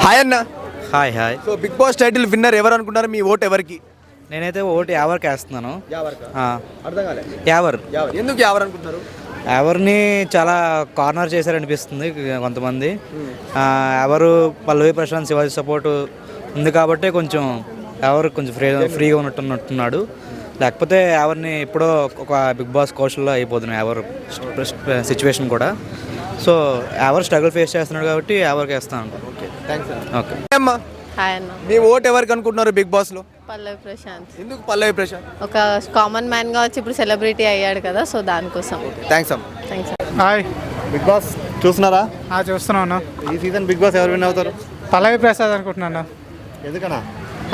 Hi అన్న. Hi hi. So Bigg boss title winner ఎవరు అనుకుంటారు? మీ ఓట్ ఎవరికి? నేనైతే ఓటు యావర్కి వేస్తున్నాను. అర్థం కాలే. యావర్. ఎందుకు ఎవరు అనుకుంటున్నారు? యావర్ని చాలా కార్నర్ చేశారనిపిస్తుంది కొంతమంది. ఎవరు పల్లవి ప్రశాంత్ శివాజీ సపోర్టు ఉంది కాబట్టి కొంచెం ఎవరు కొంచెం ఫ్రీగా ఉన్నట్టున్నాడు. లేకపోతే ఎవరిని ఎప్పుడో ఒక బిగ్ బాస్ కౌశల్లో అయిపోతున్నాయి ఎవరు సిచ్యువేషన్ కూడా. సో ఎవరు స్ట్రగుల్ ఫేస్ చేస్తున్నాడు కాబట్టి ఎవరికి వేస్తాను. Okay, thanks. ఓకే అమ్మా, హాయ్ అన్న. మీ ఓట్ ఎవరికి అనుకుంటున్నారు బిగ్ బాస్లో? పల్లవి ప్రశాంత్ ఎందుకు పల్లవి ప్రశాంత్? ఒక కామన్ మ్యాన్గా వచ్చి ఇప్పుడు సెలబ్రిటీ అయ్యాడు కదా, సో దానికోసం. థ్యాంక్స్ అమ్మా. థ్యాంక్స్. హాయ్. బిగ్ బాస్ చూస్తున్నారా? చూస్తున్నాను. ఈ సీజన్ బిగ్ బాస్ ఎవరు విన్ అవుతారు? పల్లవి ప్రసాద్ అనుకుంటున్నాను. ఎందుకన్నా?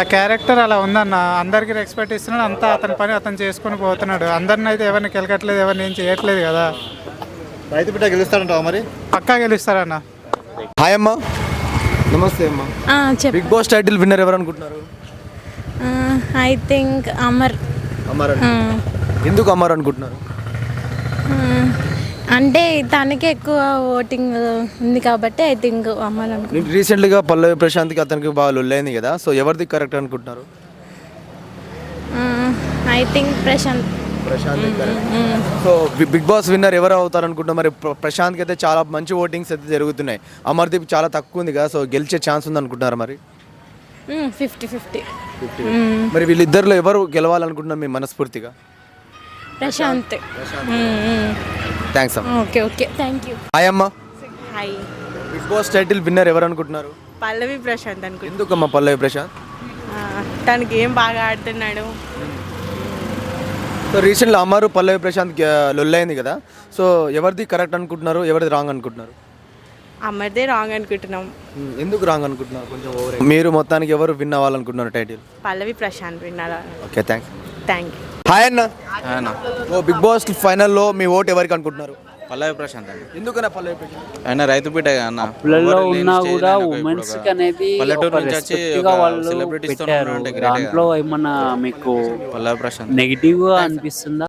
ఆ క్యారెక్టర్ అలా ఉందన్న, అందరికీ రెస్పెక్ట్ ఇస్తున్నాడు, అంతా అతని పని అతను చేసుకొని పోతున్నాడు. అందరిని అయితే ఎవరిని కెలకట్లేదు, ఎవరిని ఏం చేయట్లేదు కదా. రైతు బిడ్డ గెలుస్తారంటావా మరి? పక్కా గెలుస్తారన్న. హాయ్ అమ్మా. నమస్తే అమ్మా. బిగ్ బాస్ టైటిల్ విన్నర్ ఎవరు అనుకుంటున్నారు? I think Amar. అమర్. ఎందుకు అమర్ అనుకుంటున్నారు? అంటే తనకే ఎక్కువ ఓటింగ్ ఉంది కాబట్టి ఐ థింక్ అమర్ అనుకుంటున్నాను. రీసెంట్గా పల్లవి ప్రశాంత్కి అతనికి బాగా లొల్లైంది కదా, సో ఎవరిది కరెక్ట్ అనుకుంటున్నారు? I think Prashant. So Bigg Boss winner ఎవరు అవుతారు అనుకుంటున్నారు? మరి ప్రశాంత్కి అయితే చాలా మంచి ఓటింగ్స్ అయితే జరుగుతున్నాయి, అమర్దీప్ చాలా తక్కువ ఉంది కదా, సో గెలిచే ఛాన్స్ ఉంది అనుకుంటున్నారు మరి? 50-50. మరి వీళ్ళిద్దరిలో ఎవరు గెలవాలనుకుంటున్నారు మీ మనస్ఫూర్తిగా? ప్రశాంత్. థ్యాంక్స్ అమ్మా. Okay okay, thank you. Hi అమ్మా. Hi. Big boss title winner ఎవరు అనుకుంటున్నారు? పల్లవి ప్రశాంత్ అనుకుంటా. ఎందుకమ్మా పల్లవి ప్రశాంత్? తనకి ఏం బాగా ఆడుతున్నాడు. సో రీసెంట్గా అమరు పల్లవి ప్రశాంత్ లొల్లైంది కదా, సో ఎవరిది కరెక్ట్ అనుకుంటున్నారు, ఎవరిది రాంగ్ అనుకుంటున్నారు? అమ్మదే రాంగ్ అనుకుంటున్నాం. ఎందుకు రాంగ్ అనుకుంటున్నారు? కొంచెం మీరు మొత్తానికి ఎవరు విన్ అవ్వాలనుకుంటున్నారు టైటిల్? పల్లవి ప్రశాంత్ విన్నారా? Okay, thanks. Thank you. Hi అన్న. ఓ బిగ్ బాస్ ఫైనల్లో మీ ఓట్ ఎవరికి అనుకుంటున్నారు? పల్లవి ప్రశాంత్ అండి. ఎందుకన్నా పల్లవి ప్రశాంత్? ఆయన రైతు బిడ్డ అన్న. పిల్లల్లో ఉన్నా కూడా ఉమెన్స్ కి అనేది పల్లెటూరు నుంచి వచ్చి వాళ్ళు పెట్టారు. దాంట్లో ఏమన్నా మీకు పల్లవి ప్రశాంత్ నెగిటివ్ గా అనిపిస్తుందా?